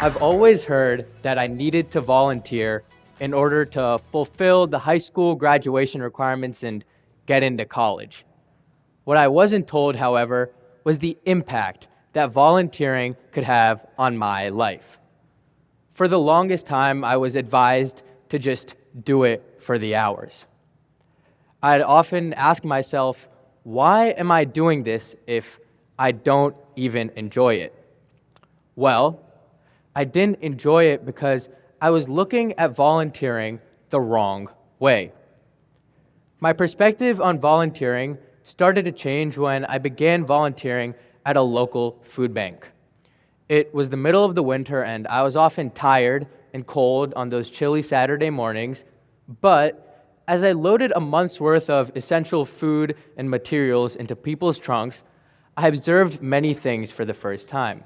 I've always heard that I needed to volunteer in order to fulfill the high school graduation requirements and get into college. What I wasn't told, however, was the impact that volunteering could have on my life. For the longest time, I was advised to just do it for the hours. I'd often ask myself, why am I doing this if I don't even enjoy it? Well, I didn't enjoy it because I was looking at volunteering the wrong way. My perspective on volunteering started to change when I began volunteering at a local food bank. It was the middle of the winter and I was often tired and cold on those chilly Saturday mornings, but as I loaded a month's worth of essential food and materials into people's trunks, I observed many things for the first time.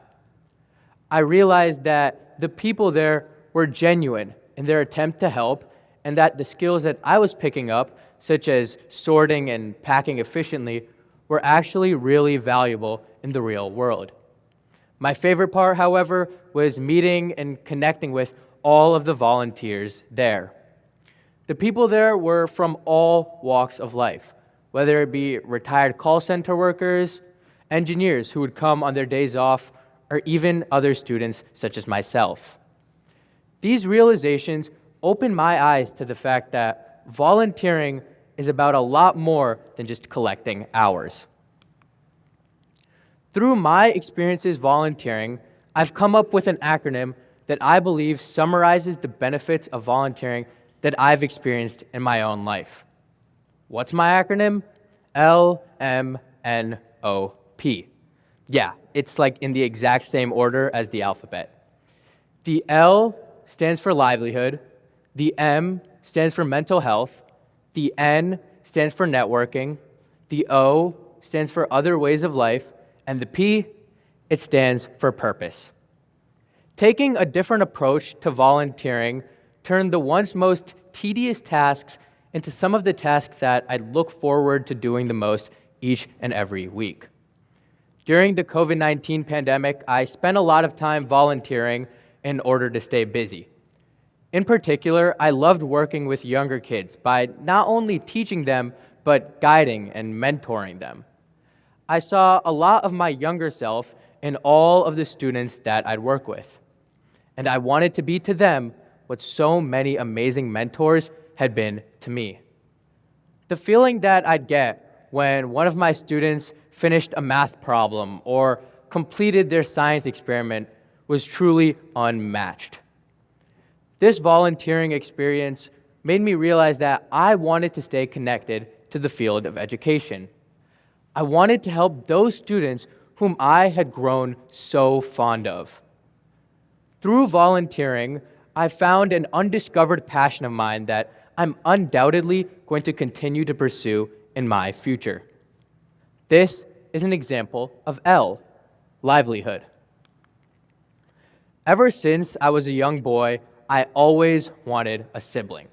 I realized that the people there were genuine in their attempt to help, and that the skills that I was picking up, such as sorting and packing efficiently, were actually really valuable in the real world. My favorite part, however, was meeting and connecting with all of the volunteers there. The people there were from all walks of life, whether it be retired call center workers, engineers who would come on their days off, or even other students such as myself. These realizations opened my eyes to the fact that volunteering is about a lot more than just collecting hours. Through my experiences volunteering, I've come up with an acronym that I believe summarizes the benefits of volunteering that I've experienced in my own life. What's my acronym? LMNOP. Yeah, it's like in the exact same order as the alphabet. The L stands for livelihood, the M stands for mental health, the N stands for networking, the O stands for other ways of life, and the P, it stands for purpose. Taking a different approach to volunteering turned the once most tedious tasks into some of the tasks that I look forward to doing the most each and every week. During the COVID-19 pandemic, I spent a lot of time volunteering in order to stay busy. In particular, I loved working with younger kids by not only teaching them, but guiding and mentoring them. I saw a lot of my younger self in all of the students that I'd work with, and I wanted to be to them what so many amazing mentors had been to me. The feeling that I'd get when one of my students finished a math problem or completed their science experiment was truly unmatched. This volunteering experience made me realize that I wanted to stay connected to the field of education. I wanted to help those students whom I had grown so fond of. Through volunteering, I found an undiscovered passion of mine that I'm undoubtedly going to continue to pursue in my future. This is an example of L, livelihood. Ever since I was a young boy, I always wanted a sibling.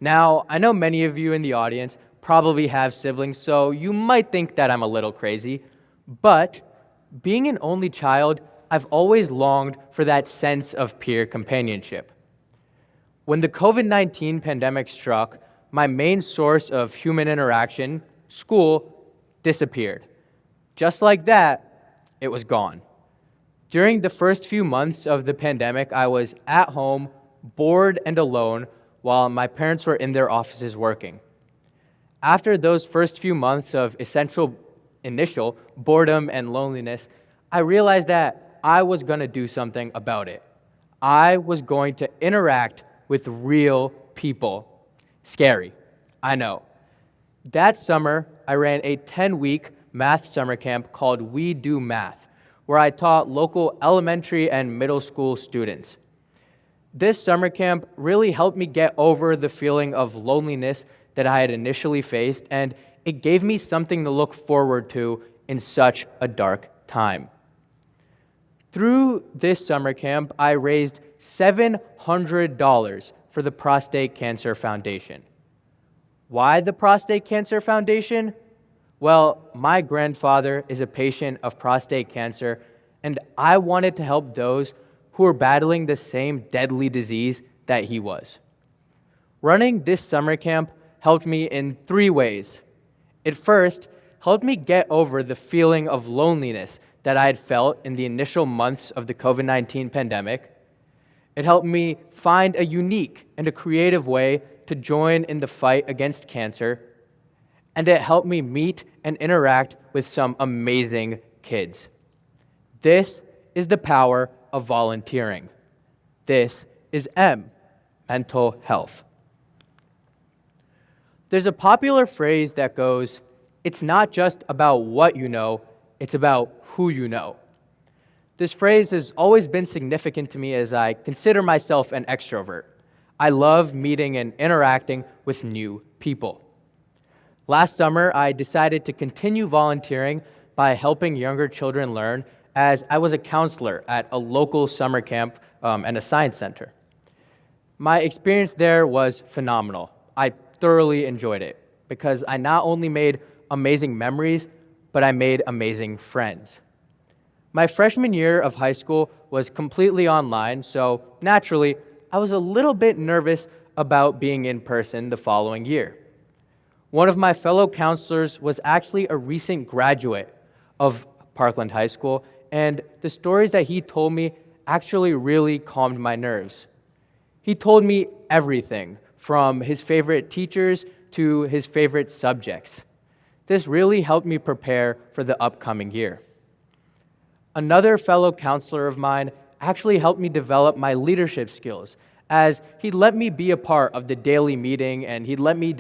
Now, I know many of you in the audience probably have siblings, so you might think that I'm a little crazy, but being an only child, I've always longed for that sense of peer companionship. When the COVID-19 pandemic struck, my main source of human interaction, school, disappeared. Just like that, it was gone. During the first few months of the pandemic, I was at home, bored and alone, while my parents were in their offices working. After those first few months of initial boredom and loneliness, I realized that I was going to do something about it. I was going to interact with real people. Scary, I know. That summer, I ran a 10-week math summer camp called We Do Math, where I taught local elementary and middle school students. This summer camp really helped me get over the feeling of loneliness that I had initially faced, and it gave me something to look forward to in such a dark time. Through this summer camp, I raised $700 for the Prostate Cancer Foundation. Why the Prostate Cancer Foundation? Well, my grandfather is a patient of prostate cancer, and I wanted to help those who were battling the same deadly disease that he was. Running this summer camp helped me in 3 ways. It first helped me get over the feeling of loneliness that I had felt in the initial months of the COVID-19 pandemic. It helped me find a unique and a creative way to join in the fight against cancer. And it helped me meet and interact with some amazing kids. This is the power of volunteering. This is M, mental health. There's a popular phrase that goes, "It's not just about what you know, it's about who you know." This phrase has always been significant to me as I consider myself an extrovert. I love meeting and interacting with new people. Last summer, I decided to continue volunteering by helping younger children learn, as I was a counselor at a local summer camp and a science center. My experience there was phenomenal. I thoroughly enjoyed it because I not only made amazing memories, but I made amazing friends. My freshman year of high school was completely online, so naturally, I was a little bit nervous about being in person the following year. One of my fellow counselors was actually a recent graduate of Parkland High School, and the stories that he told me actually really calmed my nerves. He told me everything, from his favorite teachers to his favorite subjects. This really helped me prepare for the upcoming year. Another fellow counselor of mine actually helped me develop my leadership skills, as he'd let me be a part of the daily meeting and he'd let me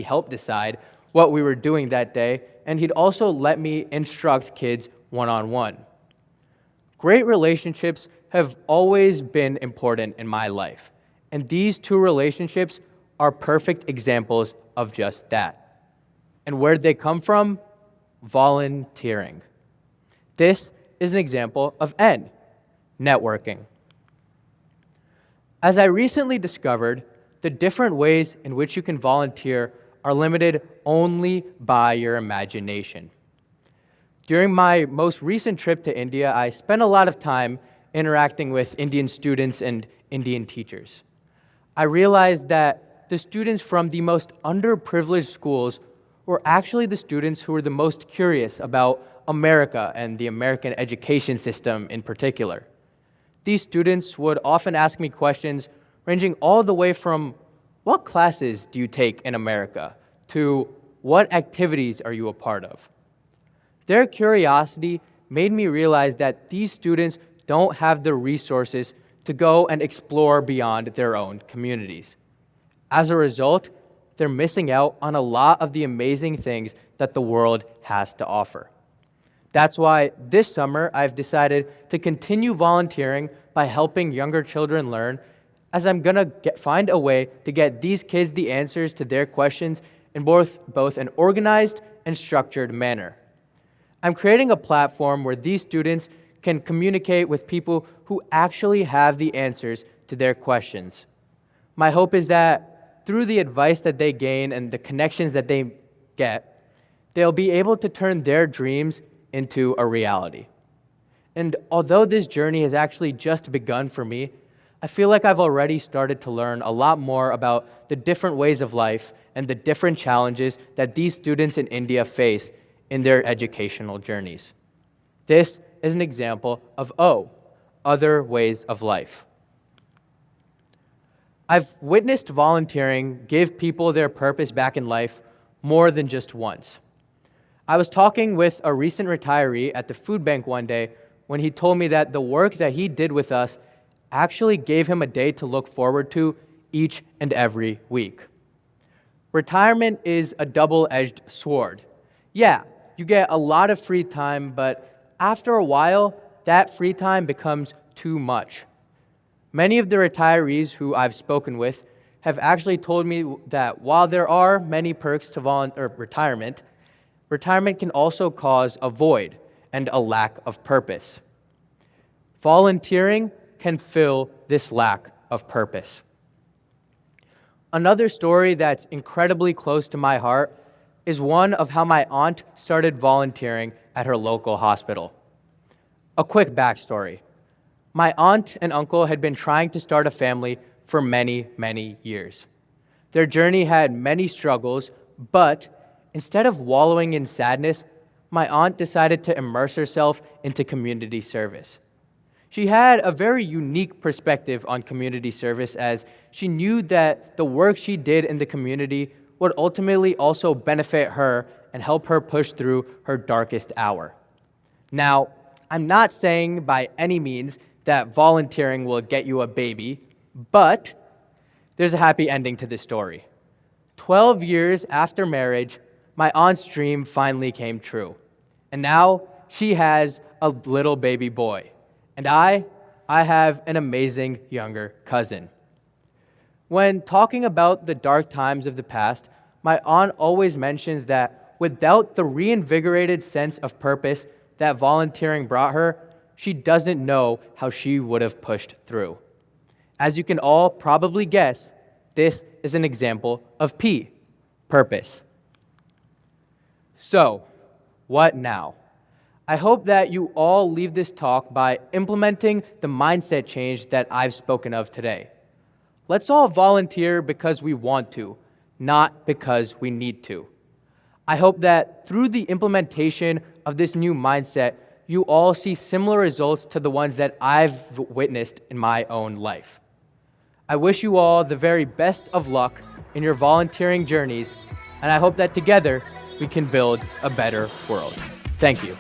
help decide what we were doing that day, and he'd also let me instruct kids one-on-one. Great relationships have always been important in my life, and these 2 relationships are perfect examples of just that. And where'd they come from? Volunteering. This is an example of N, networking. As I recently discovered, the different ways in which you can volunteer are limited only by your imagination. During my most recent trip to India, I spent a lot of time interacting with Indian students and Indian teachers. I realized that the students from the most underprivileged schools were actually the students who were the most curious about America and the American education system in particular. These students would often ask me questions ranging all the way from, "What classes do you take in America?" to, "What activities are you a part of?" Their curiosity made me realize that these students don't have the resources to go and explore beyond their own communities. As a result, they're missing out on a lot of the amazing things that the world has to offer. That's why this summer I've decided to continue volunteering by helping younger children learn, as I'm gonna find a way to get these kids the answers to their questions in both an organized and structured manner. I'm creating a platform where these students can communicate with people who actually have the answers to their questions. My hope is that through the advice that they gain and the connections that they get, they'll be able to turn their dreams into a reality. And although this journey has actually just begun for me, I feel like I've already started to learn a lot more about the different ways of life and the different challenges that these students in India face in their educational journeys. This is an example of O, other ways of life. I've witnessed volunteering give people their purpose back in life more than just once. I was talking with a recent retiree at the food bank one day when he told me that the work that he did with us actually gave him a day to look forward to each and every week. Retirement is a double-edged sword. Yeah, you get a lot of free time, but after a while, that free time becomes too much. Many of the retirees who I've spoken with have actually told me that while there are many perks to retirement, retirement can also cause a void and a lack of purpose. Volunteering can fill this lack of purpose. Another story that's incredibly close to my heart is one of how my aunt started volunteering at her local hospital. A quick backstory. My aunt and uncle had been trying to start a family for many, many years. Their journey had many struggles, but instead of wallowing in sadness, my aunt decided to immerse herself into community service. She had a very unique perspective on community service, as she knew that the work she did in the community would ultimately also benefit her and help her push through her darkest hour. Now, I'm not saying by any means that volunteering will get you a baby, but there's a happy ending to this story. 12 years after marriage, my aunt's dream finally came true. And now she has a little baby boy. And I have an amazing younger cousin. When talking about the dark times of the past, my aunt always mentions that without the reinvigorated sense of purpose that volunteering brought her, she doesn't know how she would have pushed through. As you can all probably guess, this is an example of P, purpose. So, what now? I hope that you all leave this talk by implementing the mindset change that I've spoken of today. Let's all volunteer because we want to, not because we need to. I hope that through the implementation of this new mindset, you all see similar results to the ones that I've witnessed in my own life. I wish you all the very best of luck in your volunteering journeys, and I hope that together we can build a better world. Thank you.